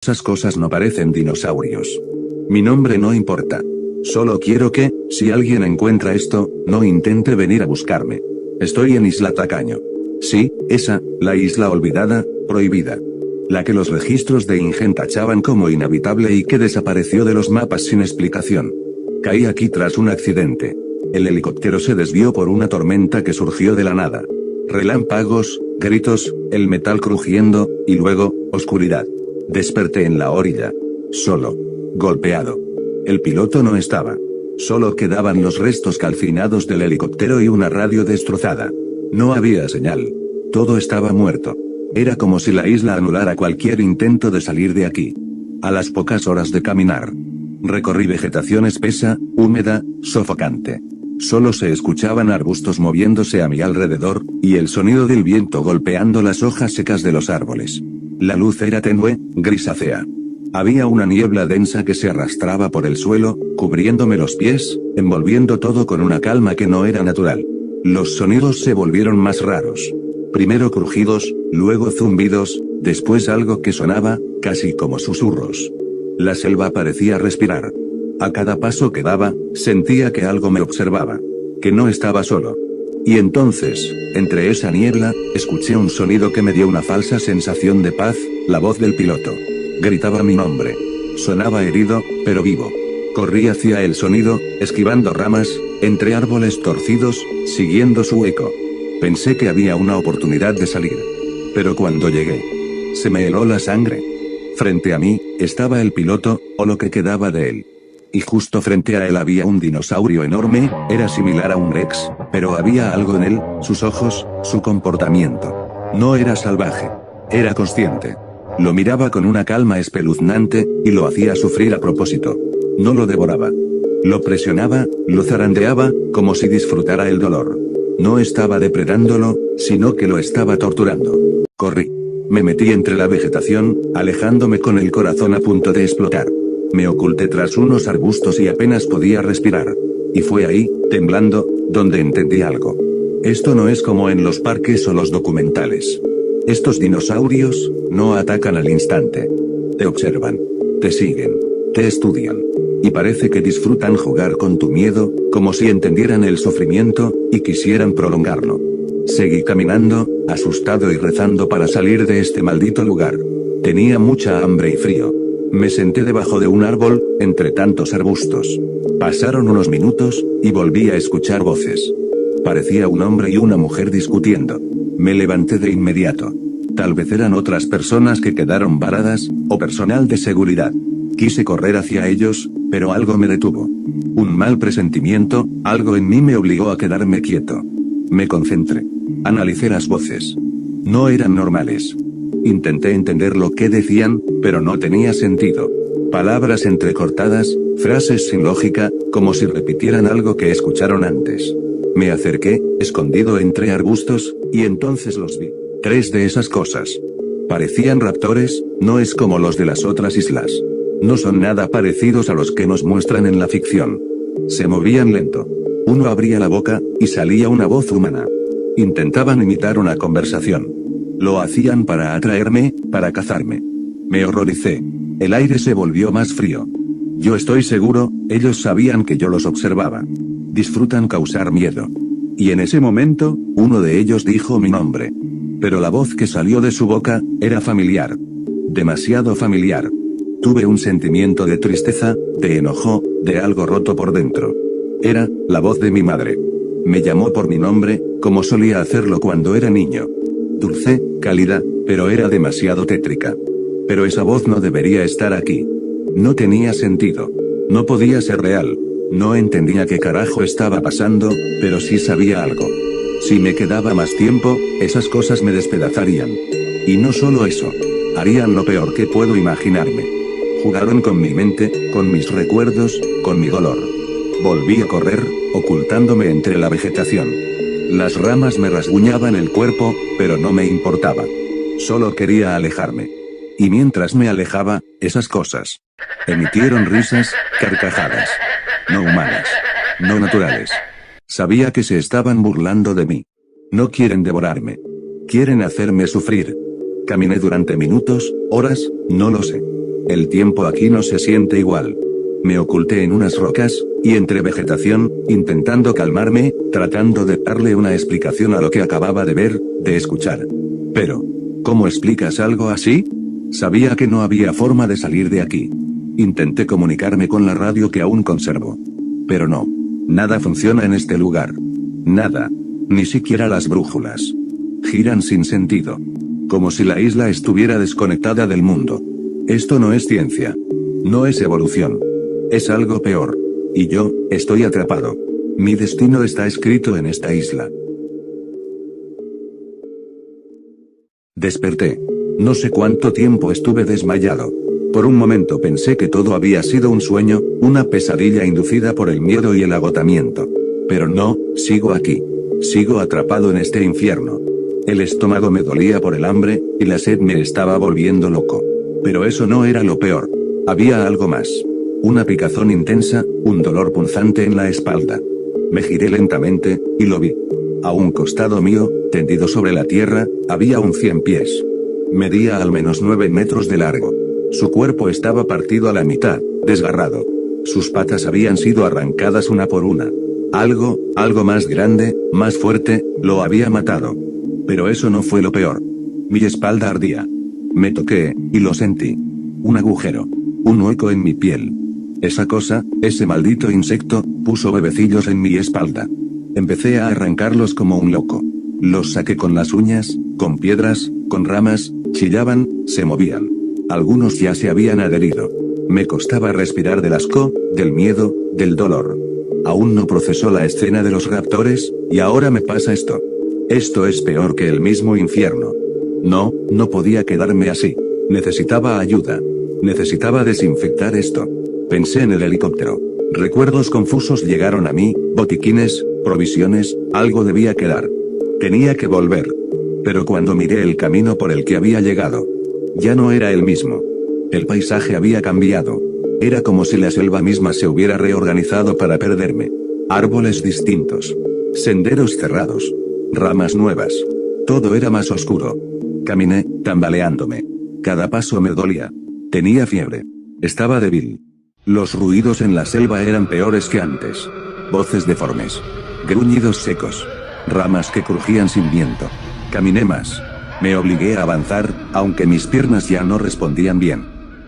Esas cosas no parecen dinosaurios. Mi nombre no importa. Solo quiero que, si alguien encuentra esto, no intente venir a buscarme. Estoy en Isla Tacaño. Sí, esa, la isla olvidada, prohibida. La que los registros de InGen tachaban como inhabitable y que desapareció de los mapas sin explicación. Caí aquí tras un accidente. El helicóptero se desvió por una tormenta que surgió de la nada. Relámpagos, gritos, el metal crujiendo, y luego, oscuridad. Desperté en la orilla. Solo. Golpeado. El piloto no estaba. Solo quedaban los restos calcinados del helicóptero y una radio destrozada. No había señal. Todo estaba muerto. Era como si la isla anulara cualquier intento de salir de aquí. A las pocas horas de caminar, recorrí vegetación espesa, húmeda, sofocante. Solo se escuchaban arbustos moviéndose a mi alrededor, y el sonido del viento golpeando las hojas secas de los árboles. La luz era tenue, grisácea. Había una niebla densa que se arrastraba por el suelo, cubriéndome los pies, envolviendo todo con una calma que no era natural. Los sonidos se volvieron más raros. Primero crujidos, luego zumbidos, después algo que sonaba, casi como susurros. La selva parecía respirar. A cada paso que daba, sentía que algo me observaba. Que no estaba solo. Y entonces, entre esa niebla, escuché un sonido que me dio una falsa sensación de paz, la voz del piloto. Gritaba mi nombre. Sonaba herido, pero vivo. Corrí hacia el sonido, esquivando ramas, entre árboles torcidos, siguiendo su eco. Pensé que había una oportunidad de salir. Pero cuando llegué, se me heló la sangre. Frente a mí, estaba el piloto, o lo que quedaba de él. Y justo frente a él había un dinosaurio enorme, era similar a un Rex, pero había algo en él, sus ojos, su comportamiento. No era salvaje. Era consciente. Lo miraba con una calma espeluznante, y lo hacía sufrir a propósito. No lo devoraba. Lo presionaba, lo zarandeaba, como si disfrutara el dolor. No estaba depredándolo, sino que lo estaba torturando. Corrí. Me metí entre la vegetación, alejándome con el corazón a punto de explotar. Me oculté tras unos arbustos y apenas podía respirar. Y fue ahí, temblando, donde entendí algo. Esto no es como en los parques o los documentales. Estos dinosaurios, no atacan al instante. Te observan. Te siguen. Te estudian. Y parece que disfrutan jugar con tu miedo, como si entendieran el sufrimiento, y quisieran prolongarlo. Seguí caminando, asustado y rezando para salir de este maldito lugar. Tenía mucha hambre y frío. Me senté debajo de un árbol, entre tantos arbustos. Pasaron unos minutos, y volví a escuchar voces. Parecía un hombre y una mujer discutiendo. Me levanté de inmediato. Tal vez eran otras personas que quedaron varadas, o personal de seguridad. Quise correr hacia ellos, pero algo me detuvo. Un mal presentimiento, algo en mí me obligó a quedarme quieto. Me concentré. Analicé las voces. No eran normales. Intenté entender lo que decían, pero no tenía sentido. Palabras entrecortadas, frases sin lógica, como si repitieran algo que escucharon antes. Me acerqué, escondido entre arbustos, y entonces los vi. 3 de esas cosas. Parecían raptores, no es como los de las otras islas. No son nada parecidos a los que nos muestran en la ficción. Se movían lento. Uno abría la boca, y salía una voz humana. Intentaban imitar una conversación. Lo hacían para atraerme, para cazarme. Me horroricé. El aire se volvió más frío. Yo estoy seguro, ellos sabían que yo los observaba. Disfrutan causar miedo. Y en ese momento, uno de ellos dijo mi nombre. Pero la voz que salió de su boca, era familiar. Demasiado familiar. Tuve un sentimiento de tristeza, de enojo, de algo roto por dentro. Era, la voz de mi madre. Me llamó por mi nombre, como solía hacerlo cuando era niño. Dulce, cálida, pero era demasiado tétrica. Pero esa voz no debería estar aquí. No tenía sentido. No podía ser real. No entendía qué carajo estaba pasando, pero sí sabía algo. Si me quedaba más tiempo, esas cosas me despedazarían. Y no solo eso. Harían lo peor que puedo imaginarme. Jugaron con mi mente, con mis recuerdos, con mi dolor. Volví a correr, ocultándome entre la vegetación. Las ramas me rasguñaban el cuerpo, pero no me importaba. Solo quería alejarme. Y mientras me alejaba, esas cosas emitieron risas, carcajadas. No humanas. No naturales. Sabía que se estaban burlando de mí. No quieren devorarme. Quieren hacerme sufrir. Caminé durante minutos, horas, no lo sé. El tiempo aquí no se siente igual. Me oculté en unas rocas, y entre vegetación, intentando calmarme, tratando de darle una explicación a lo que acababa de ver, de escuchar. Pero, ¿cómo explicas algo así? Sabía que no había forma de salir de aquí. Intenté comunicarme con la radio que aún conservo. Pero no. Nada funciona en este lugar. Nada. Ni siquiera las brújulas. Giran sin sentido. Como si la isla estuviera desconectada del mundo. Esto no es ciencia. No es evolución. Es algo peor. Y yo, estoy atrapado. Mi destino está escrito en esta isla. Desperté. No sé cuánto tiempo estuve desmayado. Por un momento pensé que todo había sido un sueño, una pesadilla inducida por el miedo y el agotamiento. Pero no, sigo aquí. Sigo atrapado en este infierno. El estómago me dolía por el hambre, y la sed me estaba volviendo loco. Pero eso no era lo peor. Había algo más. Una picazón intensa, un dolor punzante en la espalda. Me giré lentamente, y lo vi. A un costado mío, tendido sobre la tierra, había un 100 pies. Medía al menos 9 metros de largo. Su cuerpo estaba partido a la mitad, desgarrado. Sus patas habían sido arrancadas una por una. Algo más grande, más fuerte, lo había matado. Pero eso no fue lo peor. Mi espalda ardía. Me toqué, y lo sentí. Un agujero. Un hueco en mi piel. Esa cosa, ese maldito insecto, puso huevecillos en mi espalda. Empecé a arrancarlos como un loco. Los saqué con las uñas, con piedras, con ramas, chillaban, se movían. Algunos ya se habían adherido. Me costaba respirar del asco, del miedo, del dolor. Aún no procesó la escena de los raptores, y ahora me pasa esto. Esto es peor que el mismo infierno. No podía quedarme así. Necesitaba ayuda. Necesitaba desinfectar esto. Pensé en el helicóptero. Recuerdos confusos llegaron a mí, botiquines, provisiones, algo debía quedar. Tenía que volver. Pero cuando miré el camino por el que había llegado, ya no era el mismo. El paisaje había cambiado. Era como si la selva misma se hubiera reorganizado para perderme. Árboles distintos. Senderos cerrados. Ramas nuevas. Todo era más oscuro. Caminé, tambaleándome. Cada paso me dolía. Tenía fiebre. Estaba débil. Los ruidos en la selva eran peores que antes. Voces deformes. Gruñidos secos. Ramas que crujían sin viento. Caminé más. Me obligué a avanzar, aunque mis piernas ya no respondían bien.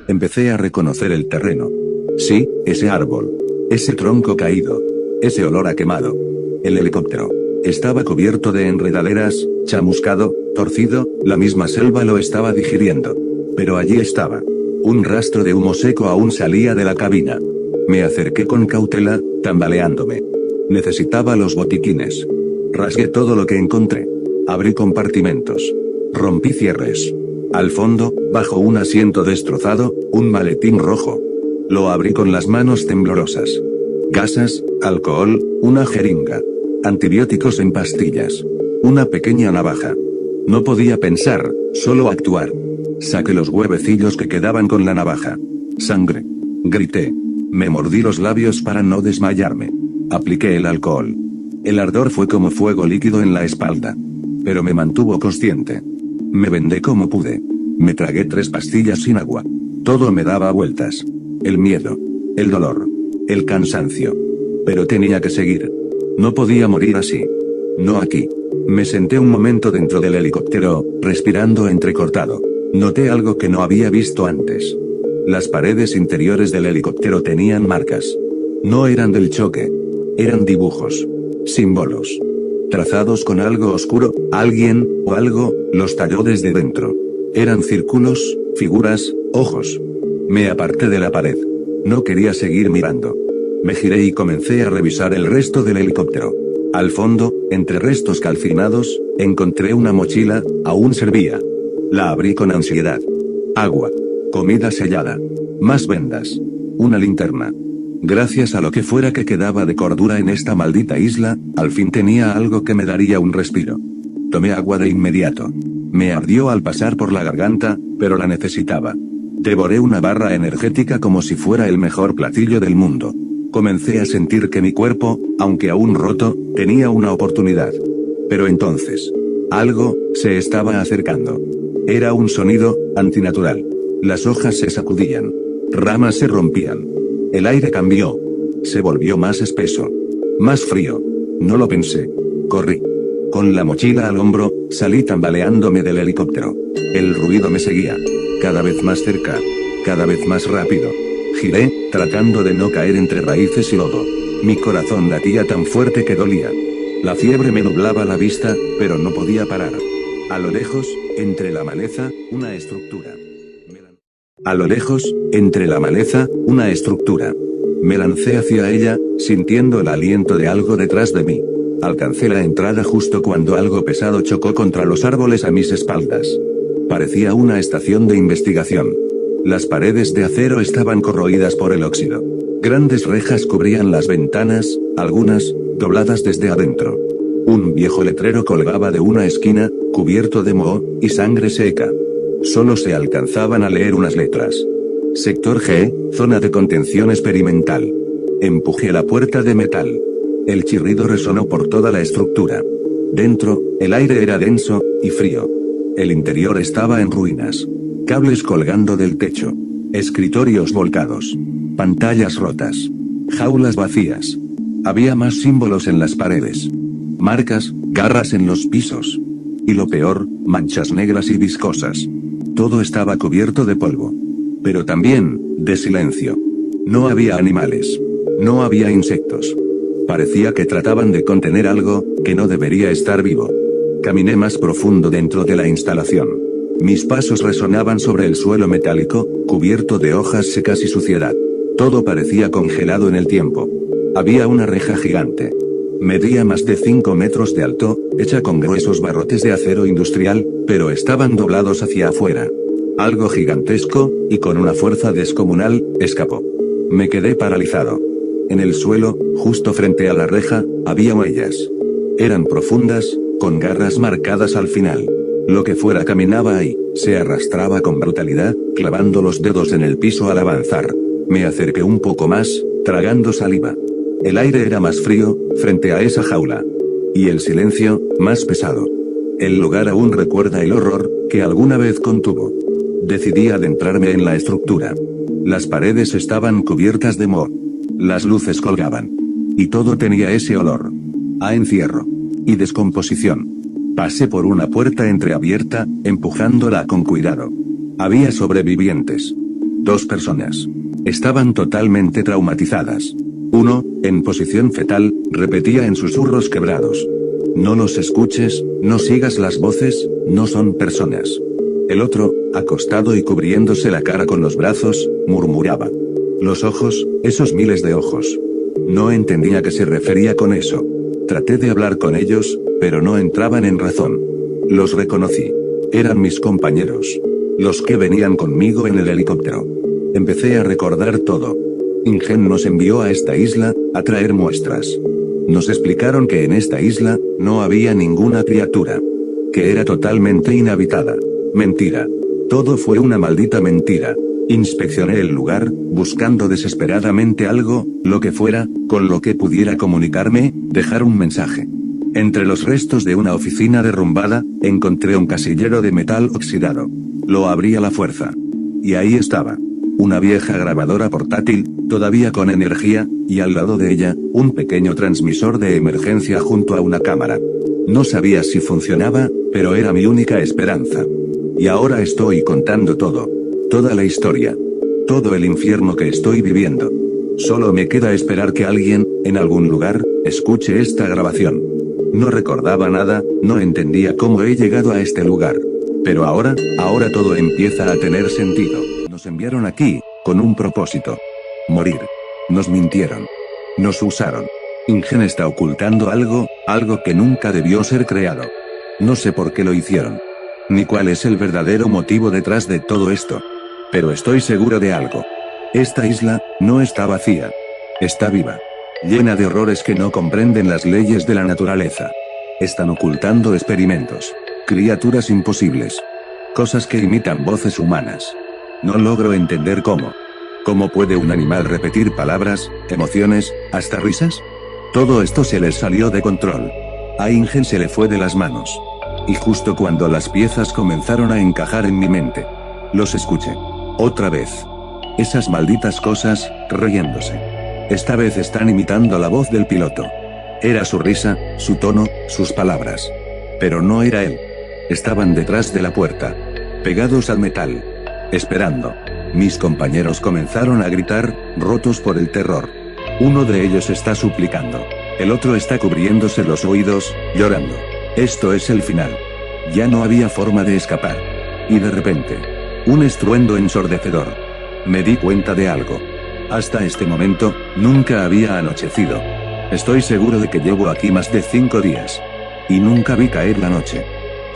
Empecé a reconocer el terreno. Sí, ese árbol. Ese tronco caído. Ese olor a quemado. El helicóptero. Estaba cubierto de enredaderas, chamuscado, torcido, la misma selva lo estaba digiriendo. Pero allí estaba. Un rastro de humo seco aún salía de la cabina. Me acerqué con cautela, tambaleándome. Necesitaba los botiquines. Rasgué todo lo que encontré. Abrí compartimentos. Rompí cierres. Al fondo, bajo un asiento destrozado, un maletín rojo. Lo abrí con las manos temblorosas. Gasas, alcohol, una jeringa. Antibióticos en pastillas. Una pequeña navaja. No podía pensar, solo actuar. Saqué los huevecillos que quedaban con la navaja. Sangre. Grité. Me mordí los labios para no desmayarme. Apliqué el alcohol. El ardor fue como fuego líquido en la espalda. Pero me mantuvo consciente. Me vendé como pude. Me tragué 3 pastillas sin agua. Todo me daba vueltas. El miedo. El dolor. El cansancio. Pero tenía que seguir. No podía morir así. No aquí. Me senté un momento dentro del helicóptero, respirando entrecortado. Noté algo que no había visto antes. Las paredes interiores del helicóptero tenían marcas. No eran del choque. Eran dibujos. Símbolos. Trazados con algo oscuro, alguien, o algo, los talló desde dentro. Eran círculos, figuras, ojos. Me aparté de la pared. No quería seguir mirando. Me giré y comencé a revisar el resto del helicóptero. Al fondo, entre restos calcinados, encontré una mochila, aún servía. La abrí con ansiedad. Agua. Comida sellada. Más vendas. Una linterna. Gracias a lo que fuera que quedaba de cordura en esta maldita isla, al fin tenía algo que me daría un respiro. Tomé agua de inmediato. Me ardió al pasar por la garganta, pero la necesitaba. Devoré una barra energética como si fuera el mejor platillo del mundo. Comencé a sentir que mi cuerpo, aunque aún roto, tenía una oportunidad. Pero entonces, algo se estaba acercando. Era un sonido antinatural. Las hojas se sacudían. Ramas se rompían. El aire cambió. Se volvió más espeso. Más frío. No lo pensé. Corrí. Con la mochila al hombro, salí tambaleándome del helicóptero. El ruido me seguía. Cada vez más cerca. Cada vez más rápido. Giré, tratando de no caer entre raíces y lodo. Mi corazón latía tan fuerte que dolía. La fiebre me nublaba la vista, pero no podía parar. A lo lejos, entre la maleza, una estructura. A lo lejos, entre la maleza, una estructura. Me lancé hacia ella, sintiendo el aliento de algo detrás de mí. Alcancé la entrada justo cuando algo pesado chocó contra los árboles a mis espaldas. Parecía una estación de investigación. Las paredes de acero estaban corroídas por el óxido. Grandes rejas cubrían las ventanas, algunas, dobladas desde adentro. Un viejo letrero colgaba de una esquina, cubierto de moho y sangre seca. Solo se alcanzaban a leer unas letras. Sector G, zona de contención experimental. Empujé la puerta de metal. El chirrido resonó por toda la estructura. Dentro, el aire era denso y frío. El interior estaba en ruinas. Cables colgando del techo. Escritorios volcados. Pantallas rotas. Jaulas vacías. Había más símbolos en las paredes. Marcas, garras en los pisos. Y lo peor, manchas negras y viscosas. Todo estaba cubierto de polvo. Pero también, de silencio. No había animales. No había insectos. Parecía que trataban de contener algo, que no debería estar vivo. Caminé más profundo dentro de la instalación. Mis pasos resonaban sobre el suelo metálico, cubierto de hojas secas y suciedad. Todo parecía congelado en el tiempo. Había una reja gigante. Medía más de 5 metros de alto, hecha con gruesos barrotes de acero industrial, pero estaban doblados hacia afuera. Algo gigantesco, y con una fuerza descomunal, escapó. Me quedé paralizado. En el suelo, justo frente a la reja, había huellas. Eran profundas, con garras marcadas al final. Lo que fuera caminaba ahí, se arrastraba con brutalidad, clavando los dedos en el piso al avanzar. Me acerqué un poco más, tragando saliva. El aire era más frío, frente a esa jaula. Y el silencio, más pesado. El lugar aún recuerda el horror, que alguna vez contuvo. Decidí adentrarme en la estructura. Las paredes estaban cubiertas de moho. Las luces colgaban. Y todo tenía ese olor. A encierro. Y descomposición. Pasé por una puerta entreabierta, empujándola con cuidado. Había sobrevivientes. 2 personas. Estaban totalmente traumatizadas. Uno, en posición fetal, repetía en susurros quebrados. No los escuches, no sigas las voces, no son personas. El otro, acostado y cubriéndose la cara con los brazos, murmuraba. Los ojos, esos miles de ojos. No entendía a qué se refería con eso. Traté de hablar con ellos, pero no entraban en razón. Los reconocí. Eran mis compañeros. Los que venían conmigo en el helicóptero. Empecé a recordar todo. InGen nos envió a esta isla, a traer muestras. Nos explicaron que en esta isla, no había ninguna criatura. Que era totalmente inhabitada. Mentira. Todo fue una maldita mentira. Inspeccioné el lugar, buscando desesperadamente algo, lo que fuera, con lo que pudiera comunicarme, dejar un mensaje. Entre los restos de una oficina derrumbada, encontré un casillero de metal oxidado. Lo abrí a la fuerza. Y ahí estaba. Una vieja grabadora portátil, todavía con energía, y al lado de ella, un pequeño transmisor de emergencia junto a una cámara. No sabía si funcionaba, pero era mi única esperanza. Y ahora estoy contando todo. Toda la historia. Todo el infierno que estoy viviendo. Solo me queda esperar que alguien, en algún lugar, escuche esta grabación. No recordaba nada, no entendía cómo he llegado a este lugar. Pero ahora todo empieza a tener sentido. Nos enviaron aquí, con un propósito. Morir. Nos mintieron. Nos usaron. InGen está ocultando algo que nunca debió ser creado. No sé por qué lo hicieron. Ni cuál es el verdadero motivo detrás de todo esto. Pero estoy seguro de algo. Esta isla, no está vacía. Está viva. Llena de horrores que no comprenden las leyes de la naturaleza. Están ocultando experimentos. Criaturas imposibles. Cosas que imitan voces humanas. No logro entender cómo. ¿Cómo puede un animal repetir palabras, emociones, hasta risas? Todo esto se les salió de control. A InGen se le fue de las manos. Y justo cuando las piezas comenzaron a encajar en mi mente. Los escuché. Otra vez. Esas malditas cosas, riéndose. Esta vez están imitando la voz del piloto. Era su risa, su tono, sus palabras. Pero no era él. Estaban detrás de la puerta. Pegados al metal. Esperando. Mis compañeros comenzaron a gritar, rotos por el terror. Uno de ellos está suplicando. El otro está cubriéndose los oídos, llorando. Esto es el final. Ya no había forma de escapar. Y de repente. Un estruendo ensordecedor. Me di cuenta de algo. Hasta este momento, nunca había anochecido. Estoy seguro de que llevo aquí más de 5 días. Y nunca vi caer la noche.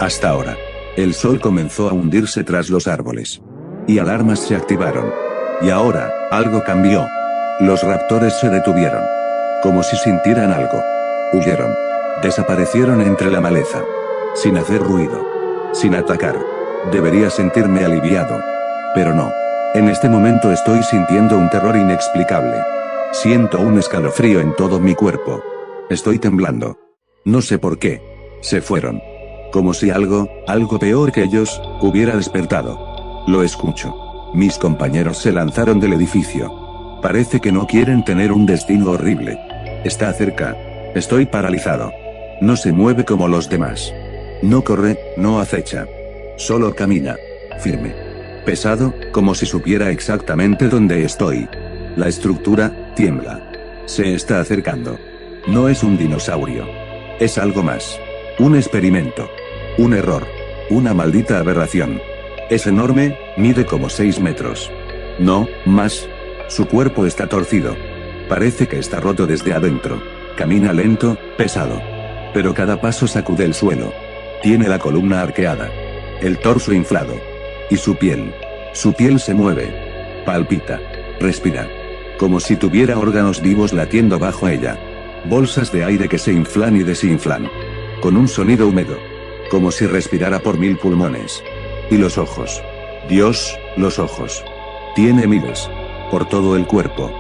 Hasta ahora. El sol comenzó a hundirse tras los árboles. Y alarmas se activaron. Y ahora, algo cambió. Los raptores se detuvieron. Como si sintieran algo. Huyeron. Desaparecieron entre la maleza. Sin hacer ruido. Sin atacar. Debería sentirme aliviado. Pero no. En este momento estoy sintiendo un terror inexplicable. Siento un escalofrío en todo mi cuerpo. Estoy temblando. No sé por qué. Se fueron. Como si algo peor que ellos, hubiera despertado. Lo escucho. Mis compañeros se lanzaron del edificio. Parece que no quieren tener un destino horrible. Está cerca. Estoy paralizado. No se mueve como los demás. No corre, no acecha. Solo camina. Firme. Pesado, como si supiera exactamente dónde estoy. La estructura, tiembla. Se está acercando. No es un dinosaurio. Es algo más. Un experimento. Un error. Una maldita aberración. Es enorme, mide como 6 metros. No, más. Su cuerpo está torcido. Parece que está roto desde adentro. Camina lento, pesado. Pero cada paso sacude el suelo. Tiene la columna arqueada. El torso inflado. Y su piel. Su piel se mueve. Palpita. Respira. Como si tuviera órganos vivos latiendo bajo ella. Bolsas de aire que se inflan y desinflan. Con un sonido húmedo. Como si respirara por 1000 pulmones. Y los ojos. Dios, los ojos. Tiene miles. Por todo el cuerpo.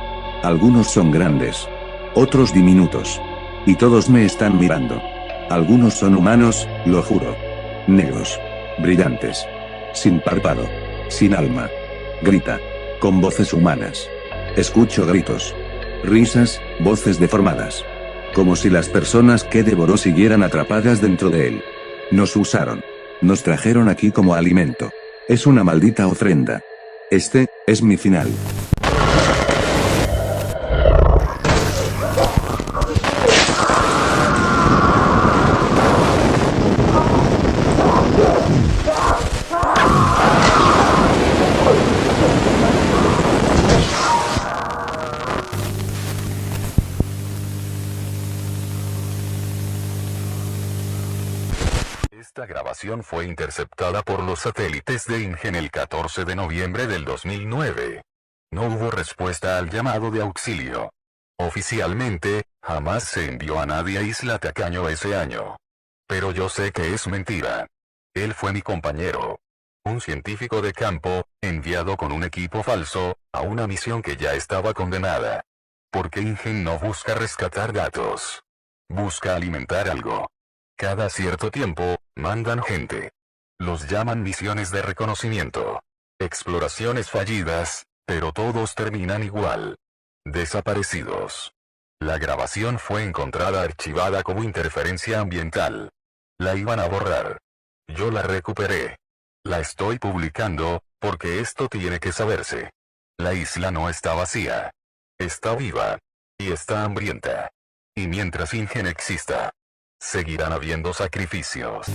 Algunos son grandes. Otros diminutos. Y todos me están mirando. Algunos son humanos, lo juro. Negros. Brillantes. Sin párpado. Sin alma. Grita. Con voces humanas. Escucho gritos. Risas, voces deformadas. Como si las personas que devoró siguieran atrapadas dentro de él. Nos usaron. Nos trajeron aquí como alimento. Es una maldita ofrenda. Este, es mi final. Esta grabación fue interceptada por los satélites de INGEN el 14 de noviembre del 2009. No hubo respuesta al llamado de auxilio. Oficialmente, jamás se envió a nadie a Isla Tacaño ese año. Pero yo sé que es mentira. Él fue mi compañero. Un científico de campo, enviado con un equipo falso, a una misión que ya estaba condenada. Porque INGEN no busca rescatar datos. Busca alimentar algo. Cada cierto tiempo, mandan gente. Los llaman misiones de reconocimiento. Exploraciones fallidas, pero todos terminan igual. Desaparecidos. La grabación fue encontrada archivada como interferencia ambiental. La iban a borrar. Yo la recuperé. La estoy publicando, porque esto tiene que saberse. La isla no está vacía. Está viva. Y está hambrienta. Y mientras INGEN exista, seguirán habiendo sacrificios.